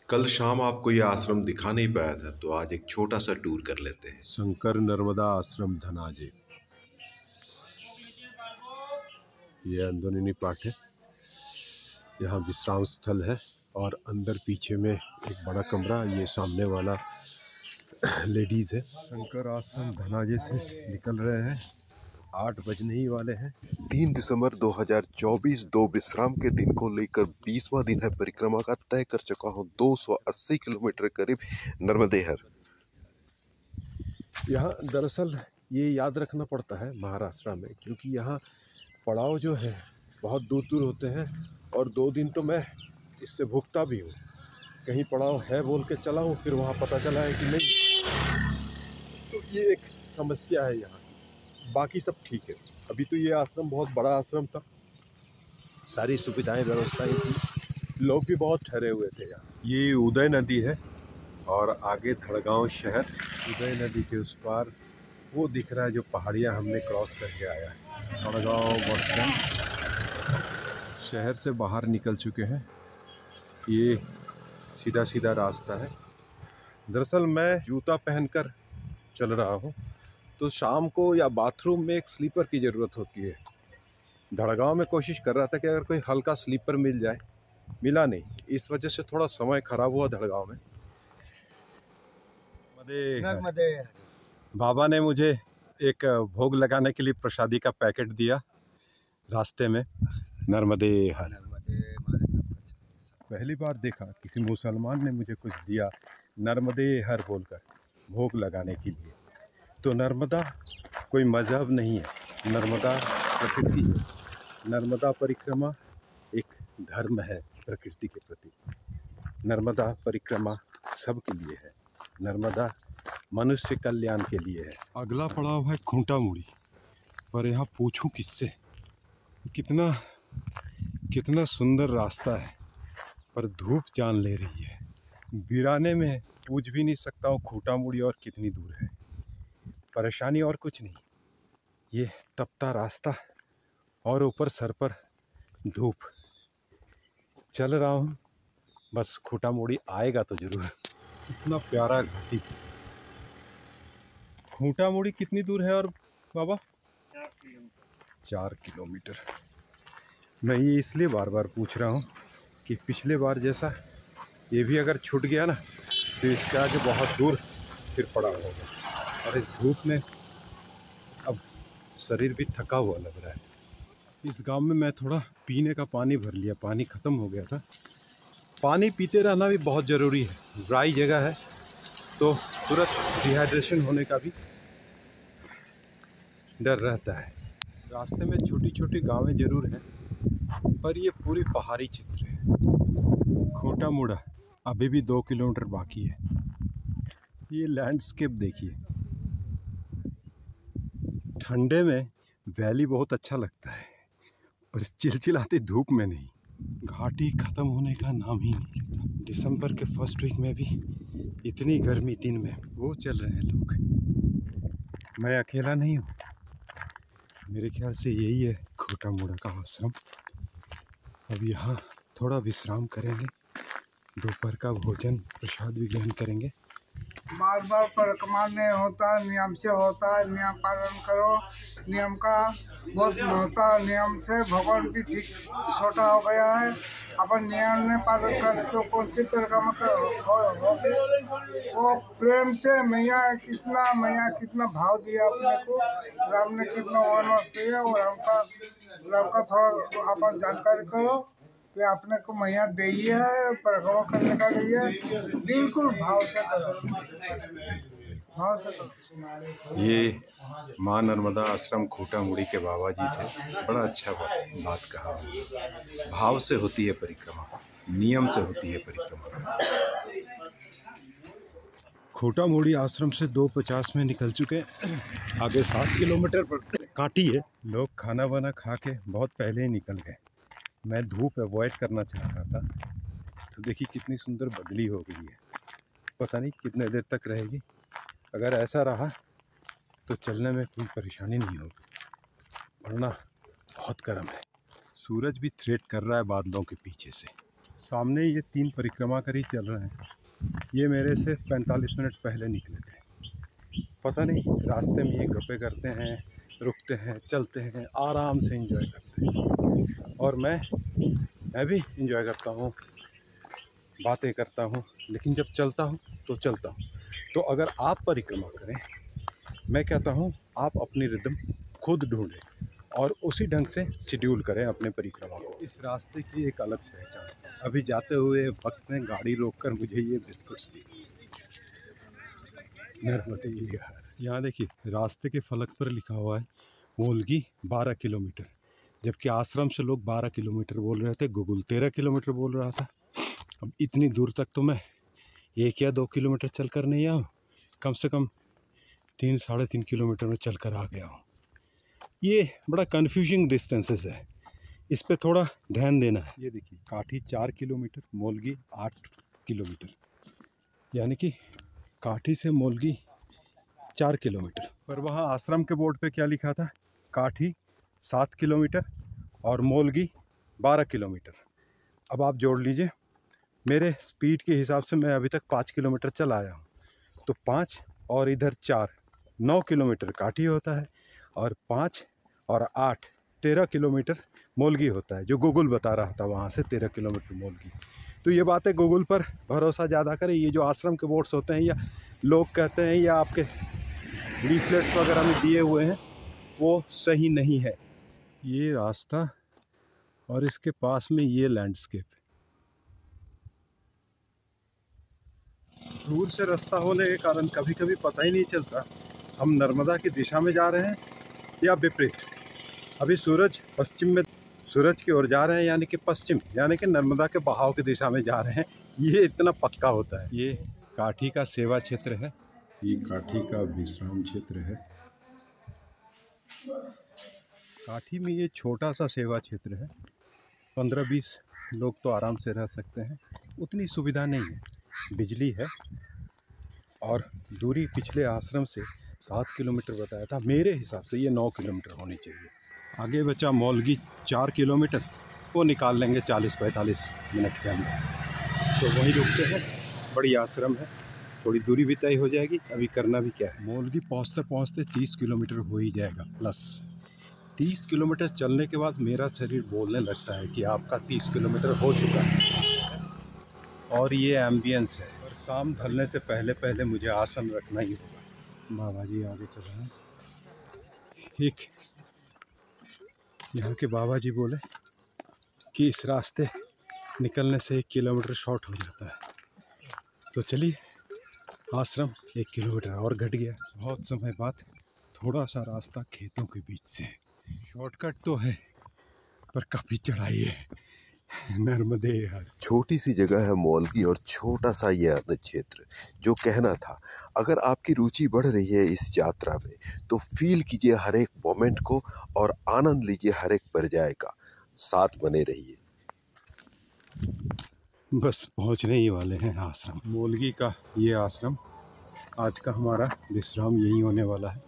कल शाम आपको ये आश्रम दिखा नहीं पाया था, तो आज एक छोटा सा टूर कर लेते हैं। शंकर नर्मदा आश्रम धनाजे। ये अंदरूनी पार्ट है, यहाँ विश्राम स्थल है और अंदर पीछे में एक बड़ा कमरा, ये सामने वाला लेडीज है। शंकर आश्रम धनाजे से निकल रहे हैं, 8 बजने ही वाले हैं। 3 दिसंबर 2024 दो विश्राम के दिन को लेकर 20वां दिन है। परिक्रमा का तय कर चुका हूँ 280 किलोमीटर करीब नर्मदेहर। यहाँ दरअसल ये याद रखना पड़ता है महाराष्ट्र में, क्योंकि यहाँ पड़ाव जो है बहुत दूर दूर होते हैं और 2 दिन तो मैं इससे भुगता भी हूँ। कहीं पड़ाव है बोल के चला हूँ, फिर वहाँ पता चला है कि नहीं, तो ये एक समस्या है यहाँ। बाकी सब ठीक है। अभी तो ये आश्रम बहुत बड़ा आश्रम था, सारी सुविधाएं व्यवस्थाएं थी, लोग भी बहुत ठहरे हुए थे यहाँ। ये उदय नदी है और आगे धड़गांव शहर। उदय नदी के उस पार वो दिख रहा है जो पहाड़ियाँ हमने क्रॉस करके आया है। Dhadgaon bus stand. शहर से बाहर निकल चुके हैं, ये सीधा सीधा रास्ता है। दरअसल मैं जूता पहनकर चल रहा हूँ, तो शाम को या बाथरूम में एक स्लीपर की ज़रूरत होती है। धड़गांव में कोशिश कर रहा था कि अगर कोई हल्का स्लीपर मिल जाए, मिला नहीं, इस वजह से थोड़ा समय ख़राब हुआ धड़गांव में। नर्मदे बाबा ने मुझे एक भोग लगाने के लिए प्रसादी का पैकेट दिया रास्ते में। नर्मदे हर। पहली बार देखा किसी मुसलमान ने मुझे कुछ दिया नर्मदे हर बोलकर भोग लगाने के लिए। तो नर्मदा कोई मज़हब नहीं है, नर्मदा प्रकृति है। नर्मदा परिक्रमा एक धर्म है प्रकृति के प्रति। नर्मदा परिक्रमा सबके लिए है, नर्मदा मनुष्य कल्याण के लिए है। अगला पड़ाव है खूंटा मुड़ी, पर यहाँ पूछूं किससे। कितना सुंदर रास्ता है, पर धूप जान ले रही है। बिराने में पूछ भी नहीं सकता हूँ खूंटा मुड़ी और कितनी दूर है। परेशानी और कुछ नहीं, ये तपता रास्ता और ऊपर सर पर धूप। चल रहा हूँ, बस खूंटा मुड़ी आएगा तो जरूर। इतना प्यारा घाटी। खूंटा मुड़ी कितनी दूर है और बाबा? 4 किलोमीटर। मैं ये इसलिए बार बार पूछ रहा हूँ कि पिछले बार जैसा ये भी अगर छूट गया ना, तो इसका आगे बहुत दूर फिर पड़ा होगा। और इस धूप में अब शरीर भी थका हुआ लग रहा है। इस गांव में मैं थोड़ा पीने का पानी भर लिया, पानी ख़त्म हो गया था। पानी पीते रहना भी बहुत ज़रूरी है, ड्राई जगह है तो तुरंत डिहाइड्रेशन होने का भी डर रहता है। रास्ते में छोटी छोटी गांवें जरूर हैं, पर ये पूरी पहाड़ी क्षेत्र है। खूंटा मुड़ा अभी भी 2 किलोमीटर बाकी है। ये लैंडस्केप देखिए, ठंडे में वैली बहुत अच्छा लगता है, पर चिलचिलाती धूप में नहीं। घाटी ख़त्म होने का नाम ही नहीं लेता। दिसंबर के फर्स्ट वीक में भी इतनी गर्मी दिन में वो चल रहे हैं लोग। मैं अकेला नहीं हूँ। मेरे ख्याल से यही है खूंटा मुड़ा का आश्रम। अब यहाँ थोड़ा विश्राम करेंगे, दोपहर का भोजन प्रसाद भी ग्रहण करेंगे। बार बार परिक्रमा नहीं होता, नियम से होता है, नियम पालन करो। नियम का बहुत महत्व, नियम से भगवान भी ठीक छोटा हो गया है। अपन नियम ने पालन कर तो कौन सी परिक्रमा होगी। वो प्रेम से मैया कितना भाव दिया अपने को, राम ने कितना वनवास दिया, और राम का थोड़ा अपन जानकारी करो कि आपने को मैया दी है परिक्रमा करने का लिए। बिल्कुल भाव से करो, भाव से करो। ये माँ नर्मदा आश्रम खूंटा मुड़ी के बाबा जी थे। बड़ा अच्छा बात कहा, भाव से होती है परिक्रमा, नियम से होती है परिक्रमा। खूंटा मुड़ी आश्रम से 2:50 में निकल चुके हैं। आगे 7 किलोमीटर पर काटी है। लोग खाना वाना खा के बहुत पहले ही निकल गए। मैं धूप अवॉइड करना चाह रहा था, तो देखिए कितनी सुंदर बदली हो गई है। पता नहीं कितने देर तक रहेगी। अगर ऐसा रहा तो चलने में कोई परेशानी नहीं होगी, वरना बहुत गर्म है। सूरज भी थ्रेट कर रहा है बादलों के पीछे से। सामने ये 3 परिक्रमा कर ही चल रहे हैं। ये मेरे से 45 मिनट पहले निकले थे। पता नहीं रास्ते में ये गप्पे करते हैं, रुकते हैं, चलते हैं, आराम से एंजॉय करते हैं। और मैं भी एंजॉय करता हूँ, बातें करता हूँ, लेकिन जब चलता हूँ तो चलता हूँ। तो अगर आप परिक्रमा करें, मैं कहता हूँ आप अपनी रिदम खुद ढूंढें और उसी ढंग से शेड्यूल करें अपने परिक्रमा को। इस रास्ते की एक अलग पहचान। अभी जाते हुए वक्त में गाड़ी रोककर मुझे ये बिस्कुट्स दी। नर्मदे यार, यहाँ देखिए रास्ते के फलक पर लिखा हुआ है मोलगी 12 किलोमीटर, जबकि आश्रम से लोग 12 किलोमीटर बोल रहे थे, गूगल 13 किलोमीटर बोल रहा था। अब इतनी दूर तक तो मैं 1 या 2 किलोमीटर चल कर नहीं आया, कम से कम 3-3.5 किलोमीटर में चल कर आ गया हूँ। ये बड़ा कन्फ्यूजिंग डिस्टेंसेस है, इस पे थोड़ा ध्यान देना है। ये देखिए काठी 4 किलोमीटर, मोलगी 8 किलोमीटर, यानी कि काठी से मोलगी 4 किलोमीटर। पर वहाँ आश्रम के बोर्ड पे क्या लिखा था, काठी 7 किलोमीटर और मोलगी 12 किलोमीटर। अब आप जोड़ लीजिए, मेरे स्पीड के हिसाब से मैं अभी तक 5 किलोमीटर चला आया हूँ, तो 5 और इधर 4, 9 किलोमीटर काठी होता है, और 5 और 8 13 किलोमीटर मोलगी होता है, जो गूगल बता रहा था वहाँ से 13 किलोमीटर मोलगी। तो ये बातें गूगल पर भरोसा ज़्यादा करें, ये जो आश्रम के बोर्ड्स होते हैं या लोग कहते हैं या आपके लीफलेट्स वगैरह में दिए हुए हैं, वो सही नहीं है। ये रास्ता और इसके पास में ये लैंडस्केप, दूर से रास्ता होने के कारण कभी कभी पता ही नहीं चलता हम नर्मदा की दिशा में जा रहे हैं या विपरीत। अभी सूरज पश्चिम में, सूरज की ओर जा रहे हैं, यानी कि पश्चिम, यानी कि नर्मदा के बहाव की दिशा में जा रहे हैं। ये इतना पक्का होता है। ये काठी का सेवा क्षेत्र है, ये काठी का विश्राम क्षेत्र है। काठी में ये छोटा सा सेवा क्षेत्र है, 15-20 लोग तो आराम से रह सकते हैं, उतनी सुविधा नहीं है। बिजली है और दूरी पिछले आश्रम से 7 किलोमीटर बताया था, मेरे हिसाब से ये 9 किलोमीटर होनी चाहिए। आगे बचा मोलगी 4 किलोमीटर, वो निकाल लेंगे 40-45 मिनट के अंदर, तो वहीं रुकते हैं। बड़ी आश्रम है, थोड़ी दूरी भी तय हो जाएगी। अभी करना भी क्या है, मोलगी पहुँचते पहुँचते 30 किलोमीटर हो ही जाएगा प्लस। 30 किलोमीटर चलने के बाद मेरा शरीर बोलने लगता है कि आपका 30 किलोमीटर हो चुका है। और ये एम्बियंस है, और शाम ढलने से पहले पहले मुझे आसन रखना ही होगा। बाबा जी आगे चल रहे हैं। एक यहाँ के बाबा जी बोले कि इस रास्ते निकलने से 1 किलोमीटर शॉर्ट हो जाता है, तो चलिए आश्रम 1 किलोमीटर और घट गया। बहुत समय बाद थोड़ा सा रास्ता खेतों के बीच से, शॉर्टकट तो है पर काफ़ी चढ़ाई है। नर्मदे यार, छोटी सी जगह है मोलगी और छोटा सा ये अन्न क्षेत्र। जो कहना था, अगर आपकी रुचि बढ़ रही है इस यात्रा में, तो फील कीजिए हर एक मोमेंट को और आनंद लीजिए हर एक पर्याय का। साथ बने रहिए। बस पहुंचने ही वाले हैं आश्रम, मोलगी का ये आश्रम। आज का हमारा विश्राम यही होने वाला है।